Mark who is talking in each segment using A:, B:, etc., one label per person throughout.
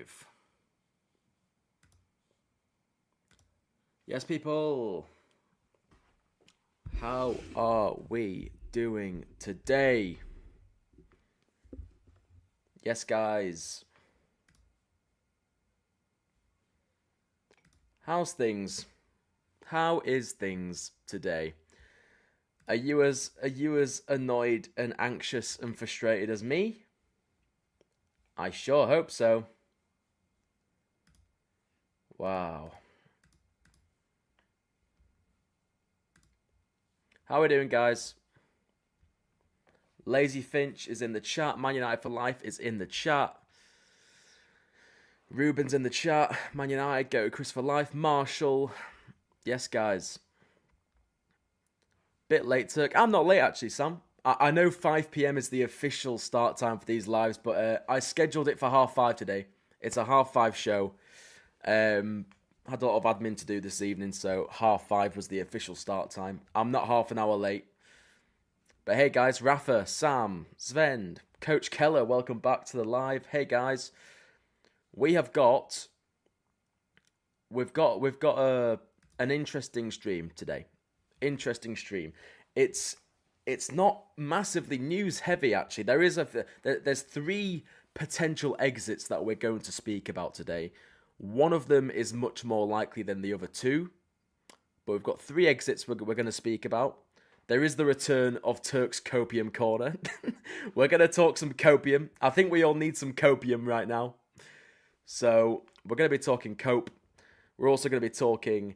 A: live. Yes, people. How are we doing today? Yes, guys. How's things? How is things today? Are you as annoyed and anxious and frustrated as me? I sure hope so. Wow. How are we doing, guys? Lazy Finch is in the chat. Man United for Life is in the chat. Ruben's in the chat. Man United, go to Chris for Life. Marshall. Yes, guys. Bit late, Turk. I'm not late, actually, Sam. I know 5 p.m. is the official start time for these lives, but I scheduled it for 5:30 today. It's a 5:30 show. Had a lot of admin to do this evening, so 5:30 was the official start time. I'm not half an hour late. But hey guys, Rafa, Sam, Sven, Coach Keller, welcome back to the live. Hey guys, we've got an interesting stream today. Interesting stream. It's not massively news heavy actually. There's 3 potential exits that we're going to speak about today. One of them is much more likely than the other 2. But we've got 3 exits we're going to speak about. There is the return of Turk's Copium Corner. We're going to talk some copium. I think we all need some copium right now. So we're going to be talking cope. We're also going to be talking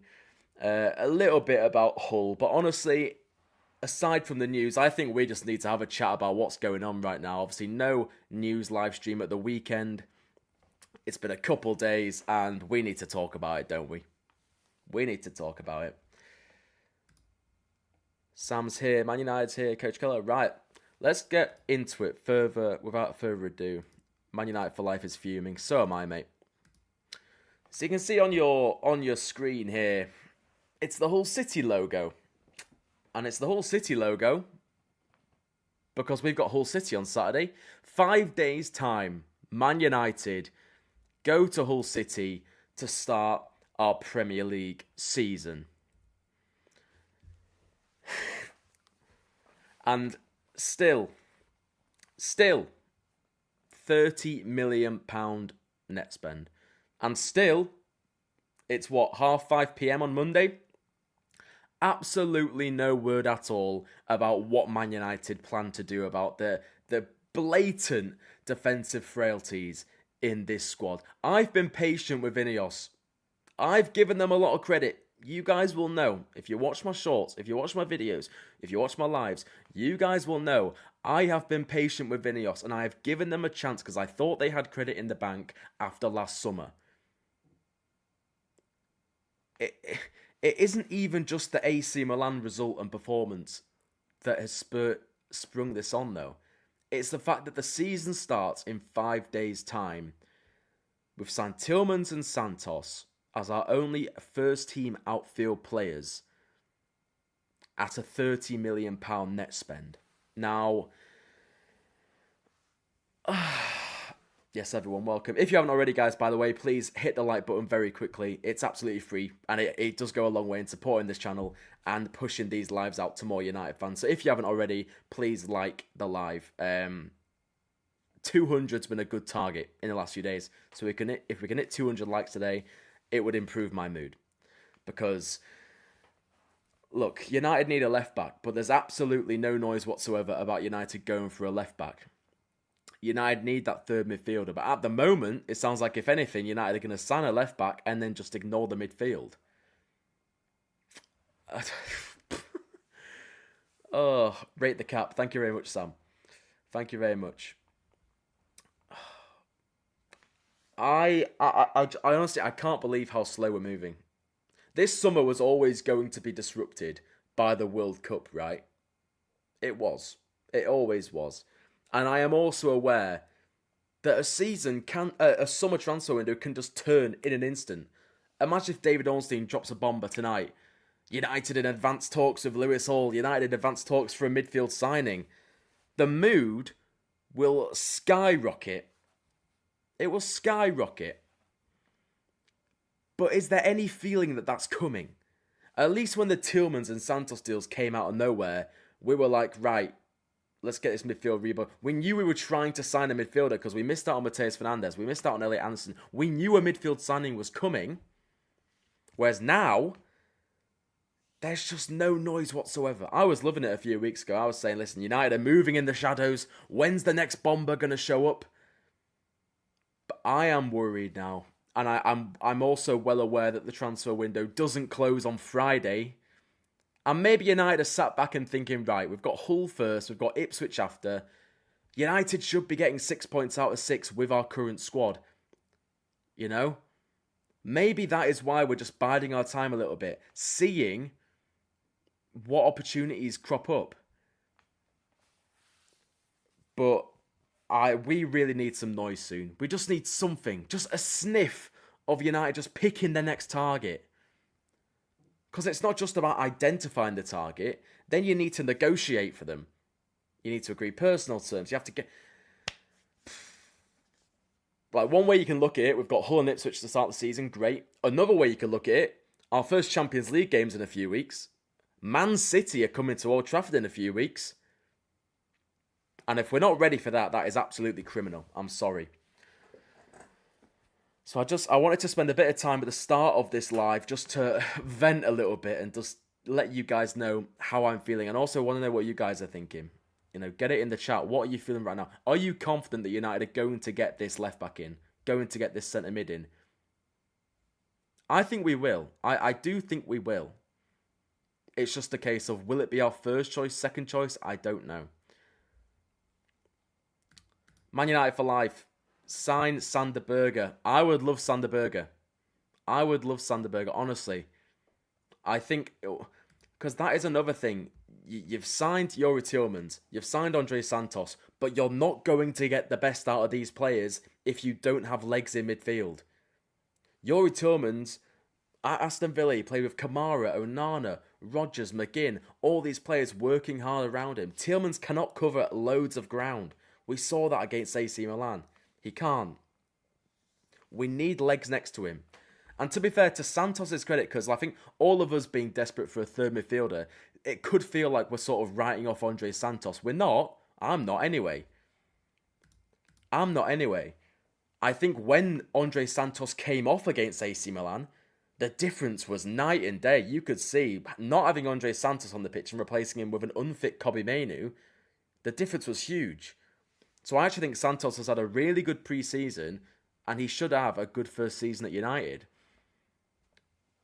A: a little bit about Hull. But honestly, aside from the news, I think we just need to have a chat about what's going on right now. Obviously, no news live stream at the weekend. It's been a couple days, and we need to talk about it, don't we? We need to talk about it. Sam's here, Man United's here, Coach Keller. Right, let's get into it further. Without further ado, Man United for Life is fuming. So am I, mate. So you can see on your screen here, it's the Hull City logo. And it's the Hull City logo because we've got Hull City on Saturday. 5 days' time, Man United go to Hull City to start our Premier League season. And still, £30 million net spend. And still, it's 5:30 p.m. on Monday? Absolutely no word at all about what Man United plan to do about the blatant defensive frailties in this squad. I've been patient with Ineos. I've given them a lot of credit. You guys will know, if you watch my shorts, if you watch my videos, if you watch my lives, you guys will know I have been patient with Ineos and I have given them a chance because I thought they had credit in the bank after last summer. It isn't even just the AC Milan result and performance that has sprung this on, though. It's the fact that the season starts in 5 days' time with Santilmans and Santos as our only first-team outfield players at a £30 million net spend. Now, yes, everyone, welcome. If you haven't already, guys, by the way, please hit the like button very quickly. It's absolutely free, and it does go a long way in supporting this channel and pushing these lives out to more United fans. So if you haven't already, please like the live. 200's been a good target in the last few days. So if we can hit 200 likes today, it would improve my mood. Because, look, United need a left-back, but there's absolutely no noise whatsoever about United going for a left-back. United need that third midfielder, but at the moment, it sounds like, if anything, United are going to sign a left-back and then just ignore the midfield. Oh, rate the cap. Thank you very much, Sam. Thank you very much. I honestly, I can't believe how slow we're moving. This summer was always going to be disrupted by the World Cup, right? It was. It always was. And I am also aware that a summer transfer window can just turn in an instant. Imagine if David Ornstein drops a bomber tonight. United in advanced talks with Lewis Hall. United in advanced talks for a midfield signing. The mood will skyrocket. It will skyrocket But is there any feeling that that's coming? At least when the Tillmans and Santos deals came out of nowhere, we were like, right, let's get this midfield rebuild. We knew we were trying to sign a midfielder because we missed out on Mateus Fernandes. We missed out on Elliot Anderson. We knew a midfield signing was coming. Whereas now, there's just no noise whatsoever. I was loving it a few weeks ago. I was saying, listen, United are moving in the shadows. When's the next bomber going to show up? But I am worried now. And I'm also well aware that the transfer window doesn't close on Friday. And maybe United are sat back and thinking, right, we've got Hull first, we've got Ipswich after. United should be getting 6 points out of 6 with our current squad. You know? Maybe that is why we're just biding our time a little bit, seeing what opportunities crop up. But we really need some noise soon. We just need something, just a sniff of United just picking their next target. Because it's not just about identifying the target, then you need to negotiate for them. You need to agree personal terms. You have to get... Like, one way you can look at it, we've got Hull and Ipswich to start the season, great. Another way you can look at it, our first Champions League game's in a few weeks. Man City are coming to Old Trafford in a few weeks. And if we're not ready for that, that is absolutely criminal. I'm sorry. So I wanted to spend a bit of time at the start of this live just to vent a little bit and just let you guys know how I'm feeling. And also want to know what you guys are thinking. You know, get it in the chat. What are you feeling right now? Are you confident that United are going to get this left back in? Going to get this centre mid in? I think we will. I do think we will. It's just a case of, will it be our first choice, second choice? I don't know. Man United for life. Sign Sander Berge. I would love Sander Berge. I would love Sander Berge, honestly. I think... Because that is another thing. You've signed Youri Tillmans. You've signed Andre Santos. But you're not going to get the best out of these players if you don't have legs in midfield. Youri Tillmans... At Aston Villa, he played with Kamara, Onana, Rodgers, McGinn. All these players working hard around him. Tillmans cannot cover loads of ground. We saw that against AC Milan. He can't. We need legs next to him. And to be fair, to Santos' credit, because I think all of us being desperate for a third midfielder, it could feel like we're sort of writing off Andre Santos. We're not. I'm not anyway. I think when Andre Santos came off against AC Milan, the difference was night and day. You could see, not having Andre Santos on the pitch and replacing him with an unfit Kobbie Mainoo, the difference was huge. So I actually think Santos has had a really good pre-season and he should have a good first season at United.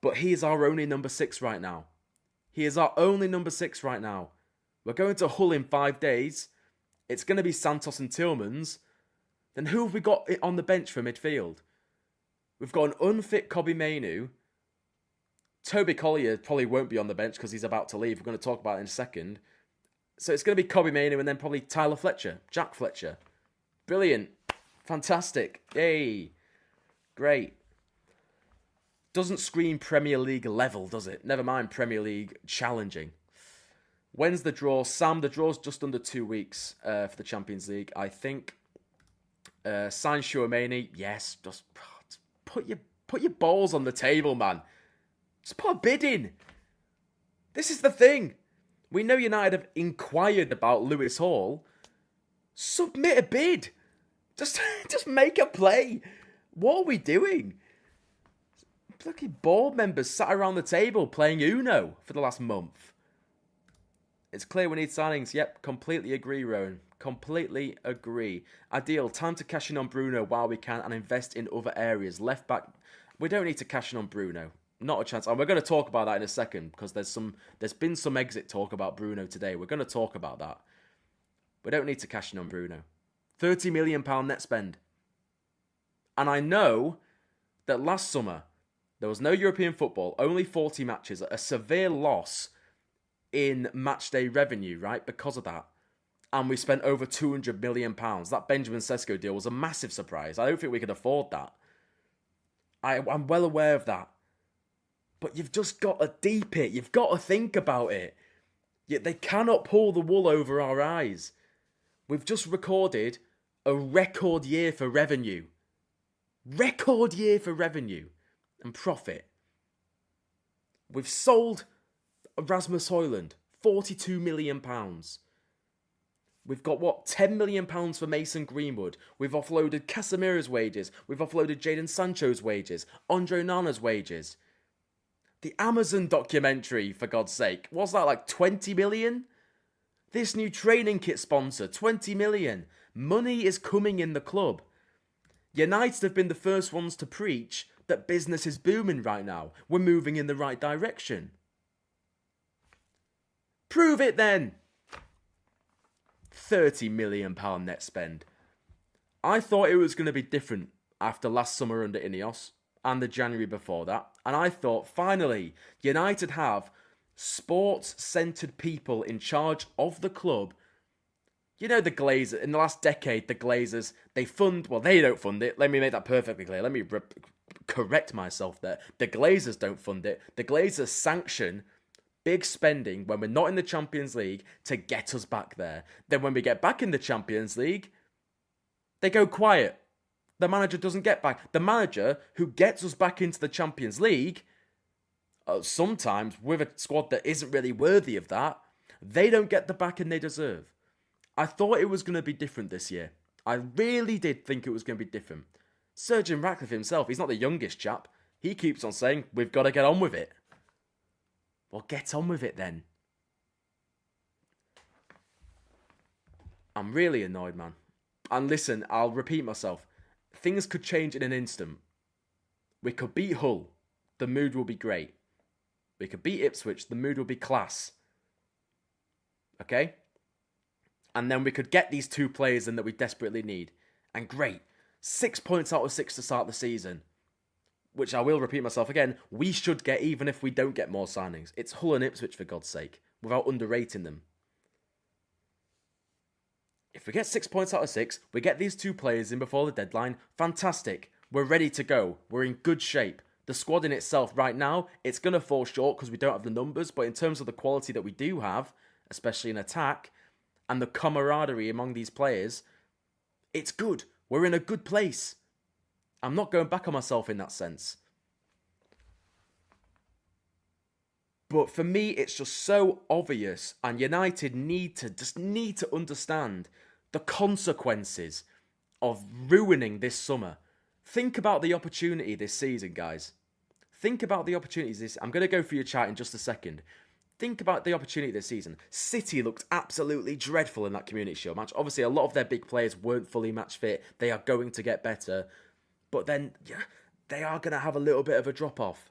A: But he is our only number 6 right now. He is our only number 6 right now. We're going to Hull in 5 days. It's going to be Santos and Tillmans. Then who have we got on the bench for midfield? We've got an unfit Kobbie Mainoo. Toby Collier probably won't be on the bench because he's about to leave. We're going to talk about it in a second. So it's going to be Kobbie Mainoo and then probably Tyler Fletcher. Jack Fletcher. Brilliant. Fantastic. Yay. Great. Doesn't scream Premier League level, does it? Never mind Premier League challenging. When's the draw? Sam, the draw's just under 2 weeks for the Champions League. I think sign Chouameni. Yes. Just put your balls on the table, man. Just put a bid in. This is the thing. We know United have inquired about Lewis Hall. Submit a bid. Just make a play. What are we doing? Bloody board members sat around the table playing Uno for the last month. It's clear we need signings. Yep, completely agree, Rowan. Completely agree. Ideal. Time to cash in on Bruno while we can and invest in other areas. Left back. We don't need to cash in on Bruno. Not a chance. And we're going to talk about that in a second because there's been some exit talk about Bruno today. We're going to talk about that. We don't need to cash in on Bruno. £30 million net spend. And I know that last summer there was no European football, only 40 matches, a severe loss in matchday revenue, right? Because of that. And we spent over £200 million. That Benjamin Sesko deal was a massive surprise. I don't think we could afford that. I'm well aware of that. But you've just got to deep it. You've got to think about it. They cannot pull the wool over our eyes. We've just recorded a record year for revenue. Record year for revenue. and profit. We've sold Rasmus Højlund, £42 million. We've got, £10 million for Mason Greenwood. We've offloaded Casemiro's wages. We've offloaded Jadon Sancho's wages. Andre Onana's wages. The Amazon documentary, for God's sake. What's that, like 20 million? This new training kit sponsor, 20 million. Money is coming in the club. United have been the first ones to preach that business is booming right now. We're moving in the right direction. Prove it then. £30 million net spend. I thought it was going to be different after last summer under Ineos and the January before that. And I thought, finally, United have sports-centred people in charge of the club. You know, the Glazers, in the last decade, the Glazers, they don't fund it. Let me make that perfectly clear. Let me correct myself there. The Glazers don't fund it. The Glazers sanction big spending when we're not in the Champions League to get us back there. Then when we get back in the Champions League, they go quiet. The manager doesn't get back. The manager who gets us back into the Champions League, sometimes with a squad that isn't really worthy of that, they don't get the backing they deserve. I thought it was going to be different this year. I really did think it was going to be different. Sir Jim Ratcliffe himself, he's not the youngest chap. He keeps on saying, we've got to get on with it. Well, get on with it then. I'm really annoyed, man. And listen, I'll repeat myself. Things could change in an instant. We could beat Hull. The mood will be great. We could beat Ipswich. The mood will be class. Okay? And then we could get these 2 players in that we desperately need. And great. 6 points out of 6 to start the season. Which I will repeat myself again, we should get even if we don't get more signings. It's Hull and Ipswich, for God's sake, without underrating them. If we get 6 points out of 6, we get these 2 players in before the deadline, fantastic. We're ready to go. We're in good shape. The squad in itself right now, it's going to fall short because we don't have the numbers, but in terms of the quality that we do have, especially in attack, and the camaraderie among these players, it's good. We're in a good place. I'm not going back on myself in that sense. But for me, it's just so obvious, and United need to understand the consequences of ruining this summer. Think about the opportunity this season, guys. Think about the opportunities I'm going to go through your chat in just a second. Think about the opportunity this season. City looked absolutely dreadful in that Community Shield match. Obviously, a lot of their big players weren't fully match fit. They are going to get better. But then, they are going to have a little bit of a drop-off.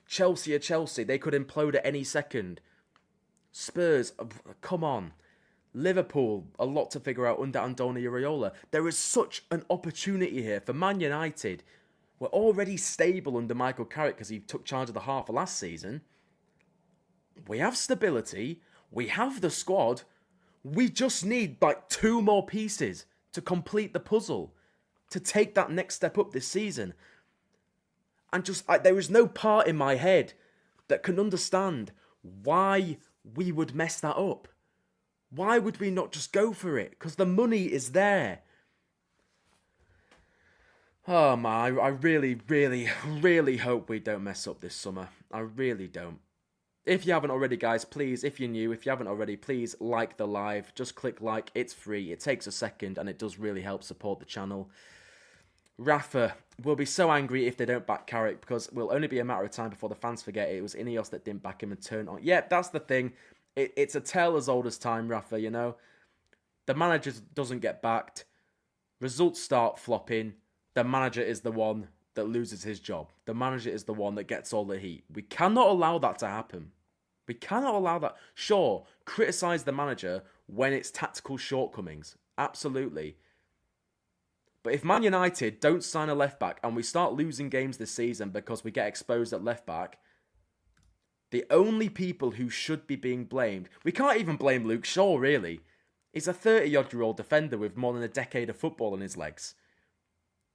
A: Chelsea are Chelsea. They could implode at any second. Spurs, come on. Liverpool, a lot to figure out under Andoni Iraola. There is such an opportunity here for Man United. We're already stable under Michael Carrick because he took charge of the half of last season. We have stability. We have the squad. We just need 2 more pieces to complete the puzzle, to take that next step up this season. And there is no part in my head that can understand why we would mess that up. Why would we not just go for it? Because the money is there. Oh man, I really, really, really hope we don't mess up this summer. I really don't. If you haven't already, guys, please, if you're new, if you haven't already, please like the live. Just click like. It's free. It takes a second, and it does really help support the channel. Rafa will be so angry if they don't back Carrick, because it will only be a matter of time before the fans forget it was Ineos that didn't back him and turn on. Yeah, that's the thing. It's a tale as old as time, Rafa, you know. The manager doesn't get backed. Results start flopping. The manager is the one that loses his job. The manager is the one that gets all the heat. We cannot allow that to happen. We cannot allow that. Sure, criticise the manager when it's tactical shortcomings. Absolutely. But if Man United don't sign a left-back and we start losing games this season because we get exposed at left-back, the only people who should be being blamed... We can't even blame Luke Shaw, really. He's a 30-odd-year-old defender with more than a decade of football in his legs.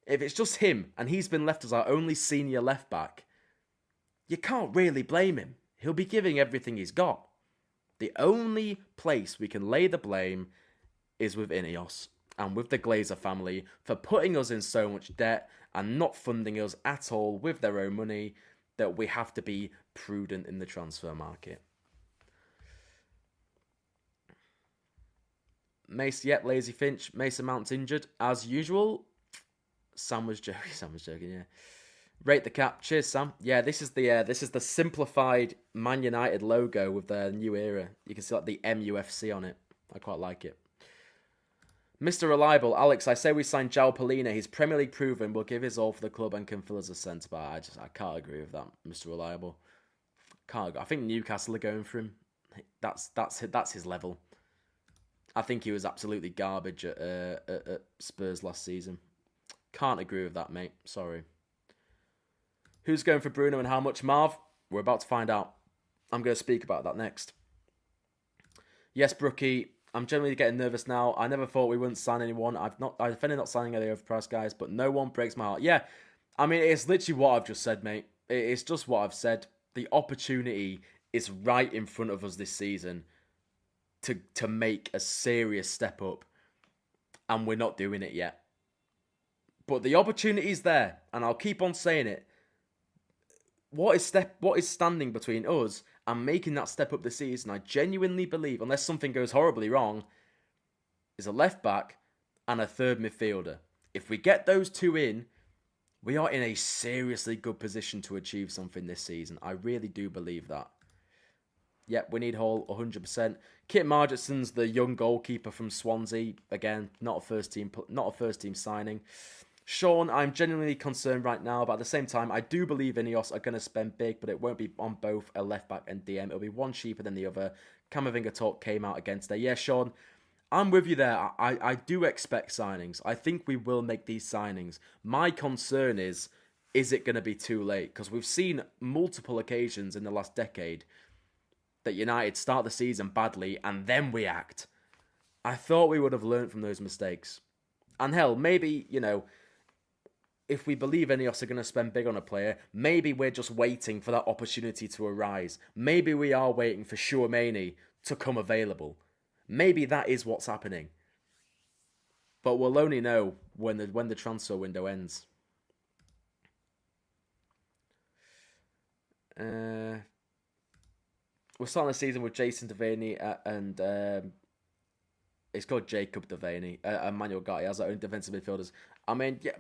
A: If it's just him and he's been left as our only senior left-back, you can't really blame him. He'll be giving everything he's got. The only place we can lay the blame is with Ineos and with the Glazer family for putting us in so much debt and not funding us at all with their own money, that we have to be prudent in the transfer market. Lazy Finch. Mason Mount's injured as usual. Sam was joking, yeah. Rate the cap. Cheers, Sam. Yeah, this is the simplified Man United logo with their new era. You can see like the MUFC on it. I quite like it. Mr. Reliable, Alex, I say we sign João Palhinha. He's Premier League proven, will give his all for the club and can fill as a centre back. I can't agree with that, Mr. Reliable. I think Newcastle are going for him. That's his level. I think he was absolutely garbage at Spurs last season. Can't agree with that, mate. Sorry. Who's going for Bruno and how much, Marv? We're about to find out. I'm going to speak about that next. Yes, Brookie. I'm generally getting nervous now. I never thought we wouldn't sign anyone. I've defended not signing any overpriced guys, but no one breaks my heart. Yeah, I mean, it's literally what I've just said, mate. It's just what I've said. The opportunity is right in front of us this season to make a serious step up, and we're not doing it yet. But the opportunity is there, and I'll keep on saying it. What is standing between us and making that step up this season, I genuinely believe, unless something goes horribly wrong, is a left back and a third midfielder. If we get those two in, we are in a seriously good position to achieve something this season. I really do believe that. Yep, we need Hall 100%. Kit Margetson's the young goalkeeper from Swansea. Again, not a first team signing. Sean, I'm genuinely concerned right now, but at the same time, I do believe Ineos are going to spend big, but it won't be on both a left-back and DM. It'll be one cheaper than the other. Camavinga talk came out again today. Yeah, Sean, I'm with you there. I do expect signings. I think we will make these signings. My concern is it going to be too late? Because we've seen multiple occasions in the last decade that United start the season badly and then we act. I thought we would have learned from those mistakes. And hell, maybe, if we believe Ineos are going to spend big on a player, maybe we're just waiting for that opportunity to arise. Maybe we are waiting for Chouameni to come available. Maybe that is what's happening. But we'll only know when the transfer window ends. We're starting the season with Jason Devaney and it's called Jacob Devaney. Emmanuel Gatti has our own defensive midfielders. I mean, yeah,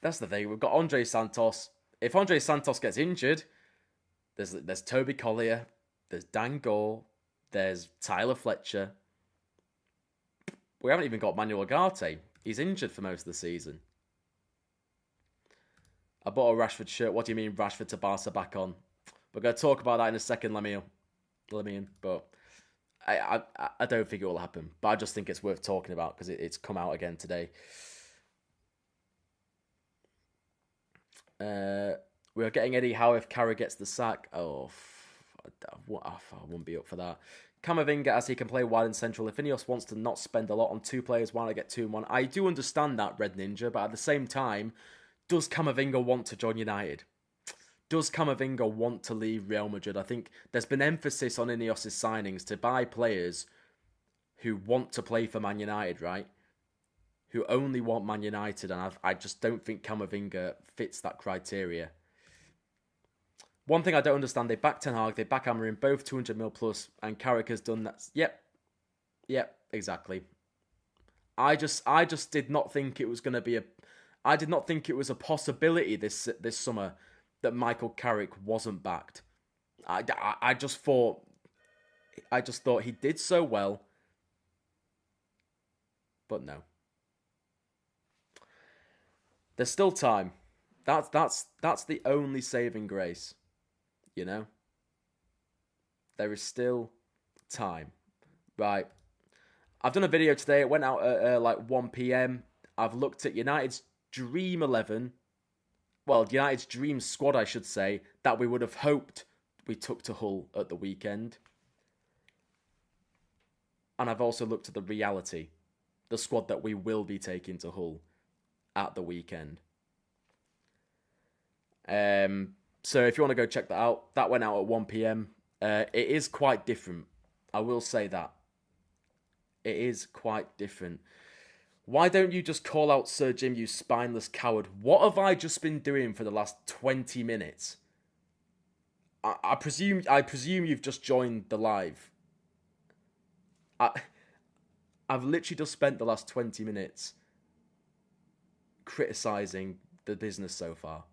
A: that's the thing. We've got Andre Santos. If Andre Santos gets injured, there's Toby Collier, there's Dan Gore, there's Tyler Fletcher. We haven't even got Manuel Ugarte. He's injured for most of the season. I bought a Rashford shirt. What do you mean Rashford to Barca back on? We're going to talk about that in a second, Lemian. But I don't think it will happen. But I just think it's worth talking about because it's come out again today. We're getting Eddie Howe if Carragher gets the sack. I wouldn't be up for that. Camavinga, as he can play wide and central. If Ineos wants to not spend a lot on two players, why not get 2 and 1? I do understand that, Red Ninja, but at the same time, does Camavinga want to join United? Does Camavinga want to leave Real Madrid? I think there's been emphasis on Ineos' signings to buy players who want to play for Man United, right? Who only want Man United, and I just don't think Camavinga fits that criteria. One thing I don't understand, they back Ten Hag, they back Amorim, both 200 mil plus, and Carragher's done that. Yep, exactly. I just did not think it was going to be I did not think it was a possibility this summer that Michael Carrick wasn't backed. I just thought he did so well, but no. There's still time. That's the only saving grace. There is still time. Right. I've done a video today. It went out at like 1 p.m. I've looked at United's Dream 11. Well, United's Dream squad, I should say, that we would have hoped we took to Hull at the weekend. And I've also looked at the reality. The squad that we will be taking to Hull at the weekend. So if you want to go check that out, that went out at 1 p.m. It is quite different. I will say that. It is quite different. Why don't you just call out Sir Jim, you spineless coward? What have I just been doing for the last 20 minutes? I presume you've just joined the live. I've literally just spent the last 20 minutes criticising the business so far.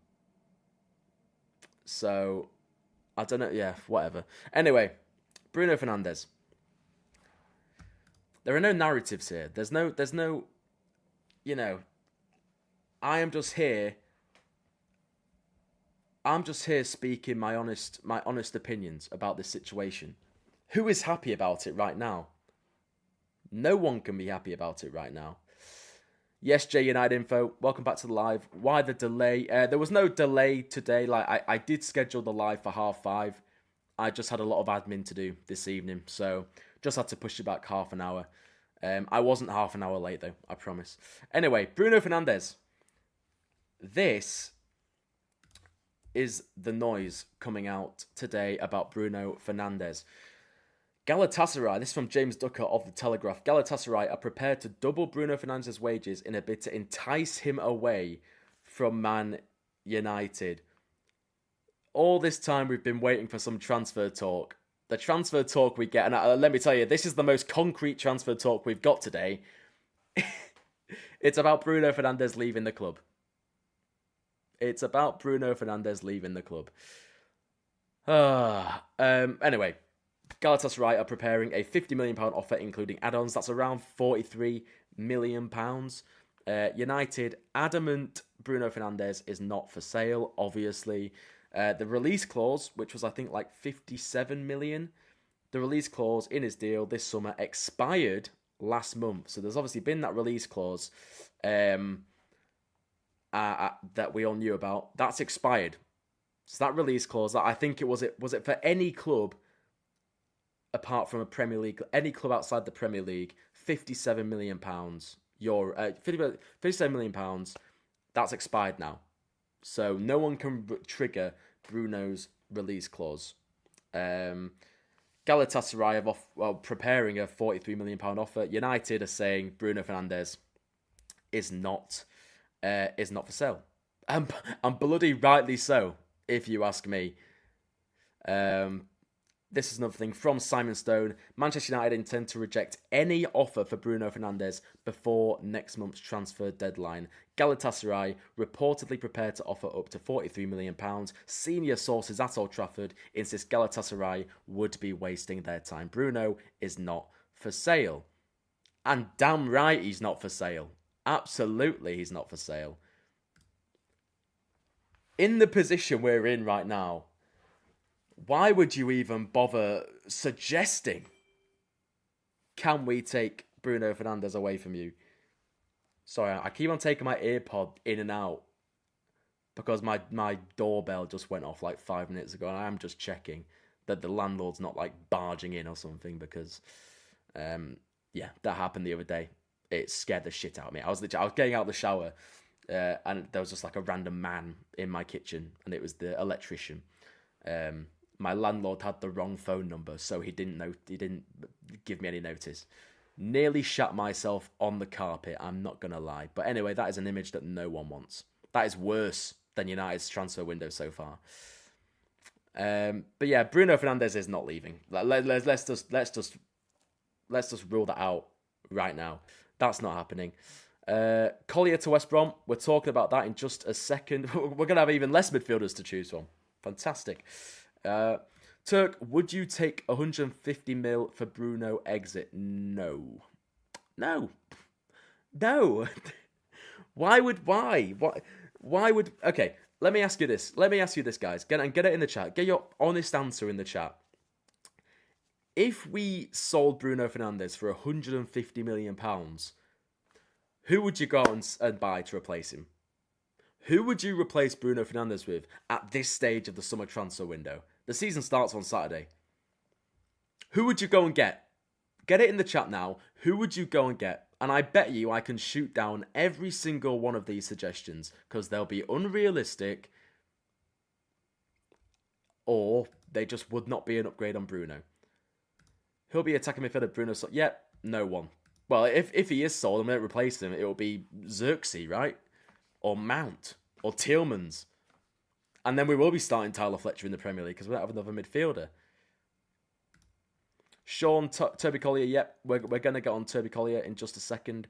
A: So, I don't know. Yeah, whatever. Anyway, Bruno Fernandes. There are no narratives here. There's no, you know, I'm just here speaking my honest opinions about this situation. Who is happy about it right now? No one can be happy about it right now. Yes, J United Info, welcome back to the live. Why the delay? There was no delay today. Like I did schedule the live for 5:30. I just had a lot of admin to do this evening, so just had to push it back half an hour. I wasn't half an hour late though, I promise. Anyway, Bruno Fernandes. This is the noise coming out today about Bruno Fernandes. Galatasaray, this is from James Ducker of The Telegraph. Galatasaray are prepared to double Bruno Fernandes' wages in a bid to entice him away from Man United. All this time we've been waiting for some transfer talk. The transfer talk we get, and let me tell you, this is the most concrete transfer talk we've got today. It's about Bruno Fernandes leaving the club. It's about Bruno Fernandes leaving the club. Anyway, Galatasaray are preparing a £50 million offer, including add-ons. That's around £43 million. United, adamant Bruno Fernandes is not for sale, obviously. The release clause, which was, I think, like 57 million, the release clause in his deal this summer expired last month. So there's obviously been that release clause that we all knew about. That's expired. So that release clause, I think was it for any club apart from a Premier League, any club outside the Premier League, £57 million, £57 million, that's expired now. So no one can trigger Bruno's release clause. Galatasaray are preparing a £43 million offer. United are saying Bruno Fernandes is not for sale. And bloody rightly so, if you ask me. This is another thing from Simon Stone. Manchester United intend to reject any offer for Bruno Fernandes before next month's transfer deadline. Galatasaray reportedly prepared to offer up to £43 million. Senior sources at Old Trafford insist Galatasaray would be wasting their time. Bruno is not for sale. And damn right he's not for sale. Absolutely he's not for sale. In the position we're in right now, why would you even bother suggesting, can we take Bruno Fernandes away from you? Sorry, I keep on taking my earpod in and out because my doorbell just went off like 5 minutes ago, and I am just checking that the landlord's not like barging in or something because, yeah, that happened the other day. It scared the shit out of me. I was getting out of the shower, and there was just like a random man in my kitchen, and it was the electrician. My landlord had the wrong phone number, so he didn't give me any notice. Nearly shat myself on the carpet, I'm not going to lie. But anyway, that is an image that no one wants. That is worse than United's transfer window so far. But yeah, Bruno Fernandes is not leaving. Let's just rule that out right now. That's not happening. Collier to West Brom. We're talking about that in just a second. We're going to have even less midfielders to choose from. Fantastic. Turk, would you take 150 mil for Bruno exit? No. Why would? Okay, let me ask you this, guys. Get it in the chat. Get your honest answer in the chat. If we sold Bruno Fernandes for £150 million, who would you go out and buy to replace him? Who would you replace Bruno Fernandes with at this stage of the summer transfer window? The season starts on Saturday. Who would you go and get? Get it in the chat now. Who would you go and get? And I bet you I can shoot down every single one of these suggestions because they'll be unrealistic or they just would not be an upgrade on Bruno. He'll be attacking midfielder Bruno. Yep, no one. Well, if he is sold and we don't replace him, it will be Xerxes, right? Or Mount. Or Tielemans. And then we will be starting Tyler Fletcher in the Premier League because we don't have another midfielder. Sean, Toby Collier, yep. We're going to get on Toby Collier in just a second.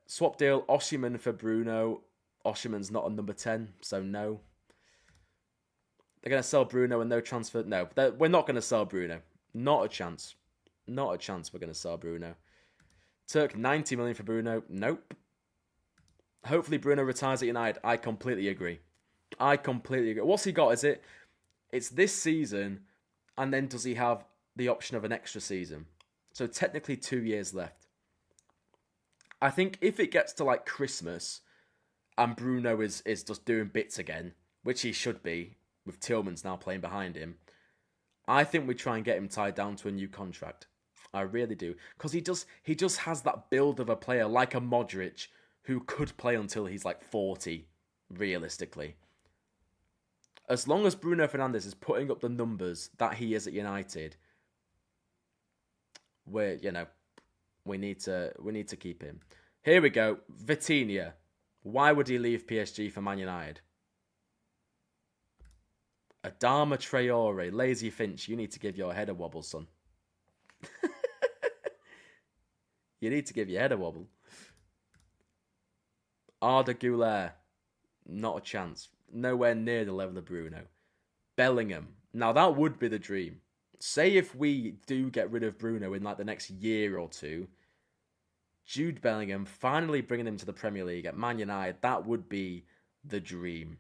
A: Swap deal, Osimhen for Bruno. Osimhen's not a number 10, so no. They're going to sell Bruno and no transfer. No, we're not going to sell Bruno. Not a chance. Not a chance we're going to sell Bruno. Turk, 90 million for Bruno. Nope. Hopefully Bruno retires at United. I completely agree. What's he got, is it? It's this season, and then does he have the option of an extra season? So technically 2 years left. I think if it gets to like Christmas, and Bruno is just doing bits again, which he should be, with Tielemans now playing behind him, I think we try and get him tied down to a new contract. I really do. Because he just has that build of a player like a Modric who could play until he's like 40, realistically. As long as Bruno Fernandes is putting up the numbers that he is at United, we need to keep him. Here we go. Vitinha. Why would he leave PSG for Man United? Adama Traore, Lazy Finch, you need to give your head a wobble, son. You need to give your head a wobble. Arda Güler, not a chance. Nowhere near the level of Bruno. Bellingham, now that would be the dream. Say if we do get rid of Bruno in like the next year or two, Jude Bellingham, finally bringing him to the Premier League at Man United, that would be the dream.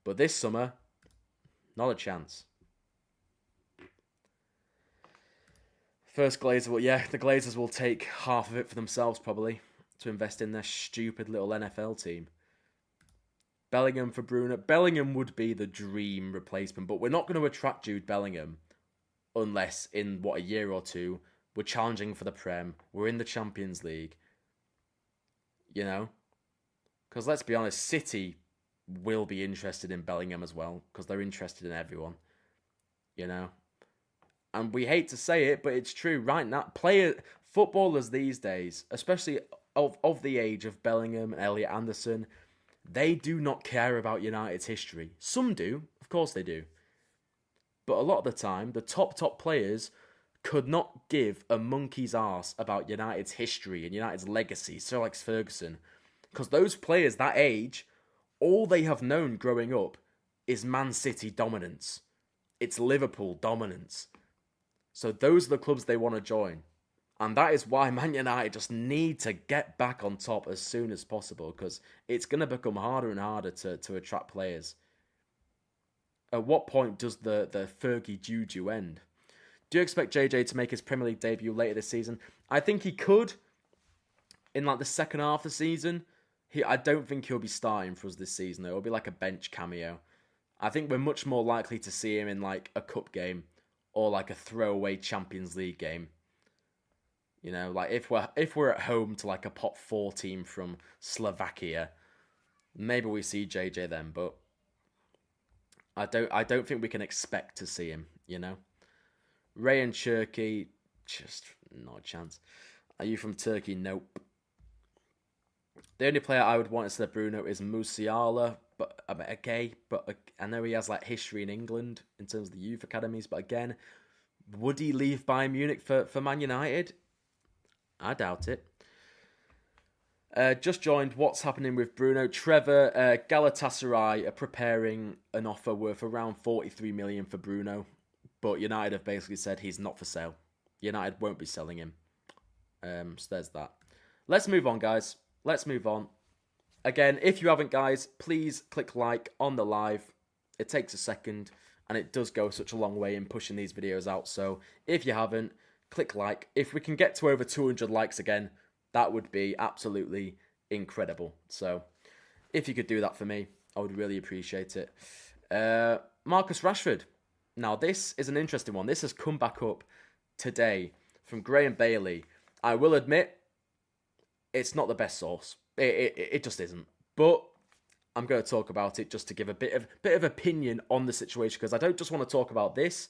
A: But this summer, not a chance. First Glazer, the Glazers will take half of it for themselves probably to invest in their stupid little NFL team. Bellingham for Bruno. Bellingham would be the dream replacement, but we're not going to attract Jude Bellingham unless in, a year or two, we're challenging for the Prem, we're in the Champions League. You know? Because let's be honest, City will be interested in Bellingham as well, because they're interested in everyone. You know? And we hate to say it, but it's true. Right now, footballers these days, especially of the age of Bellingham and Elliot Anderson, they do not care about United's history. Some do, of course they do. But a lot of the time, the top players could not give a monkey's arse about United's history and United's legacy. Sir Alex Ferguson. Because those players that age, all they have known growing up is Man City dominance. It's Liverpool dominance. So those are the clubs they want to join. And that is why Man United just need to get back on top as soon as possible, because it's going to become harder and harder to attract players. At what point does the Fergie juju end? Do you expect JJ to make his Premier League debut later this season? I think he could in like the second half of the season. I don't think he'll be starting for us this season, though. It'll be like a bench cameo. I think we're much more likely to see him in like a cup game or like a throwaway Champions League game. You know, like if we're at home to like a pot 4 team from Slovakia, maybe we see JJ then, but I don't think we can expect to see him, you know. Ray and Turkey, just not a chance. Are you from Turkey? Nope. The only player I would want instead of Bruno is Musiala, but I know he has like history in England in terms of the youth academies, but again, would he leave Bayern Munich for Man United? I doubt it. Just joined. What's happening with Bruno? Trevor, Galatasaray are preparing an offer worth around 43 million for Bruno, but United have basically said he's not for sale. United won't be selling him. So there's that. Let's move on, guys. Let's move on. Again, if you haven't, guys, please click like on the live. It takes a second, and it does go such a long way in pushing these videos out. So if you haven't, click like. If we can get to over 200 likes again, that would be absolutely incredible. So if you could do that for me, I would really appreciate it. Marcus Rashford. Now, this is an interesting one. This has come back up today from Graham Bailey. I will admit, it's not the best source. It just isn't. But I'm going to talk about it just to give a bit of opinion on the situation, because I don't just want to talk about this.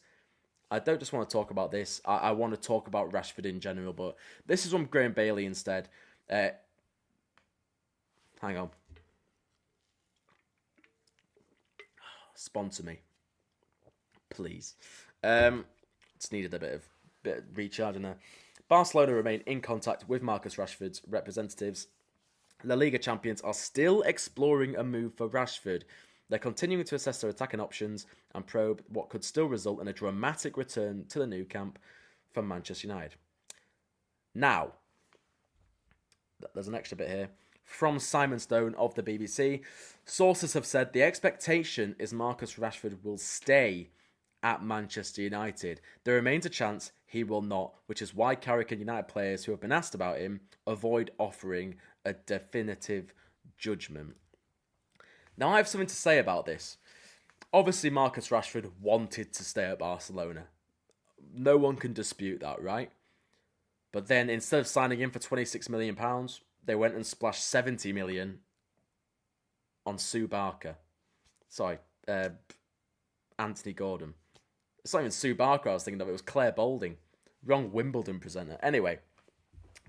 A: I don't just want to talk about this. I want to talk about Rashford in general, but this is from Graham Bailey instead. Hang on. Sponsor me, please. Just needed a bit of recharge in there. Barcelona remain in contact with Marcus Rashford's representatives. La Liga champions are still exploring a move for Rashford. They're continuing to assess their attacking options and probe what could still result in a dramatic return to the Nou Camp for Manchester United. Now, there's an extra bit here. From Simon Stone of the BBC, sources have said the expectation is Marcus Rashford will stay at Manchester United. There remains a chance he will not, which is why Carrick and United players who have been asked about him avoid offering a definitive judgment. Now, I have something to say about this. Obviously, Marcus Rashford wanted to stay at Barcelona. No one can dispute that, right? But then, instead of signing him for £26 million, they went and splashed 70 million on Sue Barker. Sorry, Anthony Gordon. It's not even Sue Barker I was thinking of, it was Claire Boulding. Wrong Wimbledon presenter. Anyway,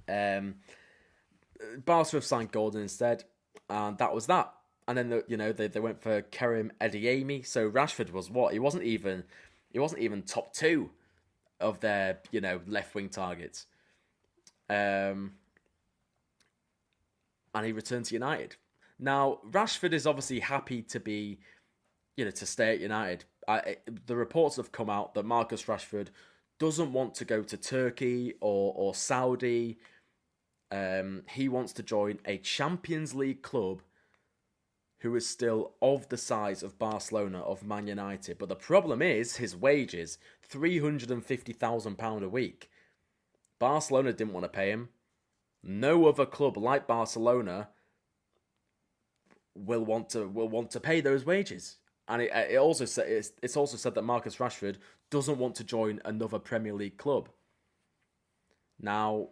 A: Barca have signed Gordon instead, and that was that. And then they went for Kerim Adeyemi. So Rashford was what? He wasn't even top two of their left wing targets. And he returned to United. Now Rashford is obviously happy to be, to stay at United. The reports have come out that Marcus Rashford doesn't want to go to Turkey or Saudi. He wants to join a Champions League club who is still of the size of Barcelona, of Man United. But the problem is his wages, £350,000 a week. Barcelona didn't want to pay him. No other club like Barcelona will want to pay those wages. And it's also said that Marcus Rashford doesn't want to join another Premier League club. Now,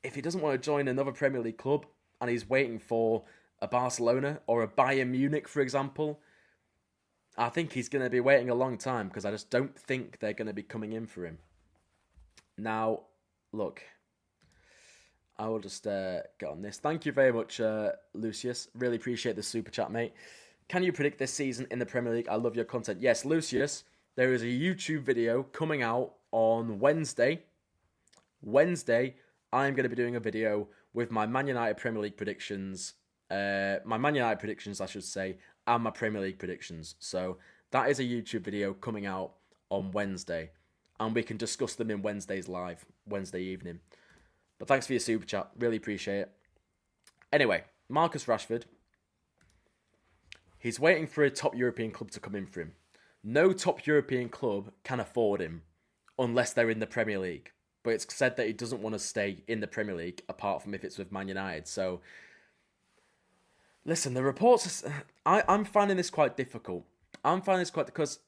A: if he doesn't want to join another Premier League club and he's waiting for a Barcelona or a Bayern Munich, for example, I think he's going to be waiting a long time because I just don't think they're going to be coming in for him. Now, look, I will just get on this. Thank you very much, Lucius. Really appreciate the super chat, mate. Can you predict this season in the Premier League? I love your content. Yes, Lucius, there is a YouTube video coming out on Wednesday. I'm going to be doing a video with my Man United Premier League predictions. My Man United predictions, I should say, and my Premier League predictions. So that is a YouTube video coming out on Wednesday. And we can discuss them in Wednesday's live, Wednesday evening. But thanks for your super chat. Really appreciate it. Anyway, Marcus Rashford. He's waiting for a top European club to come in for him. No top European club can afford him unless they're in the Premier League. But it's said that he doesn't want to stay in the Premier League apart from if it's with Man United. So, listen, the reports... I'm finding this quite difficult. Because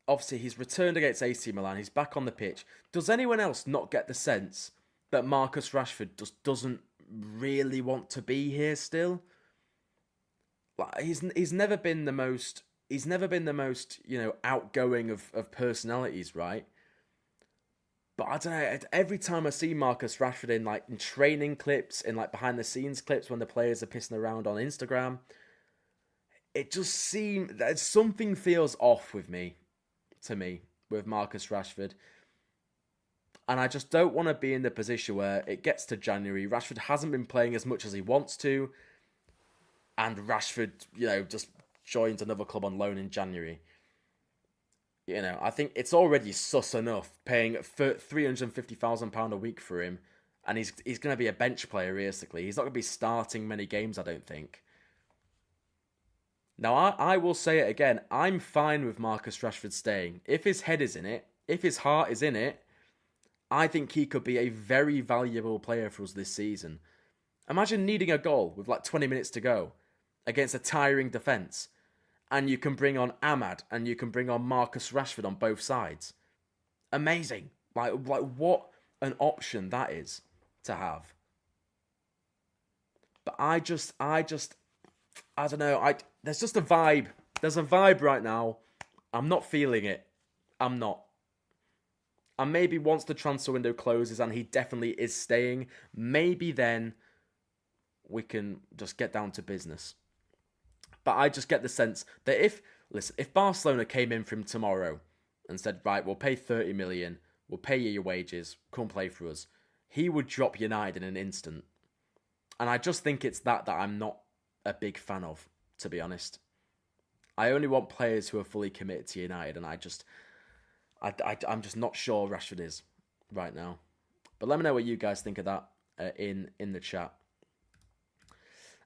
A: obviously he's returned against AC Milan. He's back on the pitch. Does anyone else not get the sense that Marcus Rashford just doesn't really want to be here still? Like, he's never been the most outgoing of personalities, right? But I don't know, every time I see Marcus Rashford in training clips, in behind the scenes clips when the players are pissing around on Instagram, it just seems that something feels off with Marcus Rashford. And I just don't want to be in the position where it gets to January, Rashford hasn't been playing as much as he wants to, and Rashford, just joins another club on loan in January. I think it's already sus enough paying £350,000 a week for him, and he's going to be a bench player, realistically. He's not going to be starting many games, I don't think. Now, I will say it again. I'm fine with Marcus Rashford staying. If his head is in it, if his heart is in it, I think he could be a very valuable player for us this season. Imagine needing a goal with 20 minutes to go against a tiring defence, and you can bring on Ahmad and you can bring on Marcus Rashford on both sides. Amazing. Like what an option that is to have. But I don't know. There's just a vibe. There's a vibe right now. I'm not feeling it. I'm not. And maybe once the transfer window closes and he definitely is staying, maybe then we can just get down to business. But I just get the sense that if Barcelona came in from tomorrow and said, right, we'll pay 30 million, we'll pay you your wages, come play for us, he would drop United in an instant. And I just think it's that I'm not a big fan of, to be honest. I only want players who are fully committed to United, and I'm just not sure Rashford is right now. But let me know what you guys think of that in the chat.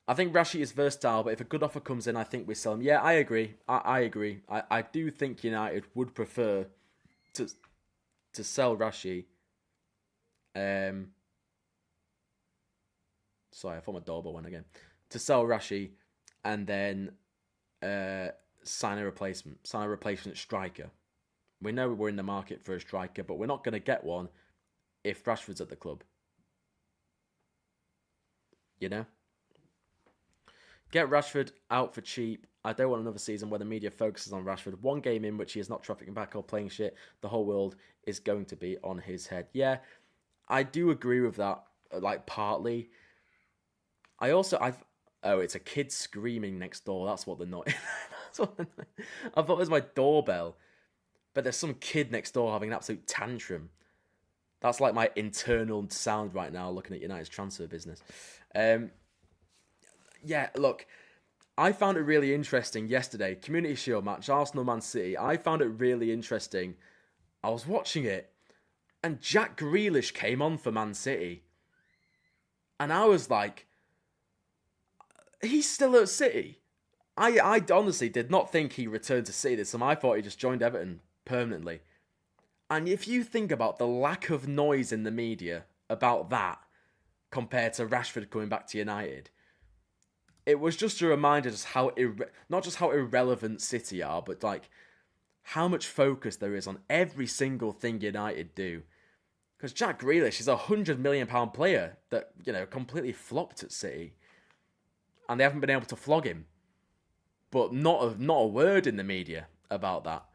A: I think Rashi is versatile, but if a good offer comes in, I think we sell him. Yeah, I agree. I agree. I do think United would prefer to sell Rashi. Sorry, I thought my doorbell went again. To sell Rashi and then sign a replacement striker. We know we're in the market for a striker, but we're not going to get one if Rashford's at the club. You know? Get Rashford out for cheap. I don't want another season where the media focuses on Rashford. One game in which he is not trafficking back or playing shit, the whole world is going to be on his head. Yeah, I do agree with that, like, partly. It's a kid screaming next door. That's what the noise. I thought it was my doorbell. But there's some kid next door having an absolute tantrum. That's like my internal sound right now looking at United's transfer business. Yeah, look, I found it really interesting yesterday. Community Shield match, Arsenal-Man City. I found it really interesting. I was watching it, and Jack Grealish came on for Man City. And I was like, he's still at City. I honestly did not think he returned to City this time. I thought he just joined Everton permanently. And if you think about the lack of noise in the media about that compared to Rashford coming back to United, it was just a reminder just how not just how irrelevant City are, but like how much focus there is on every single thing United do. Because Jack Grealish is a £100 million player that, completely flopped at City. And they haven't been able to flog him. But not a word in the media about that.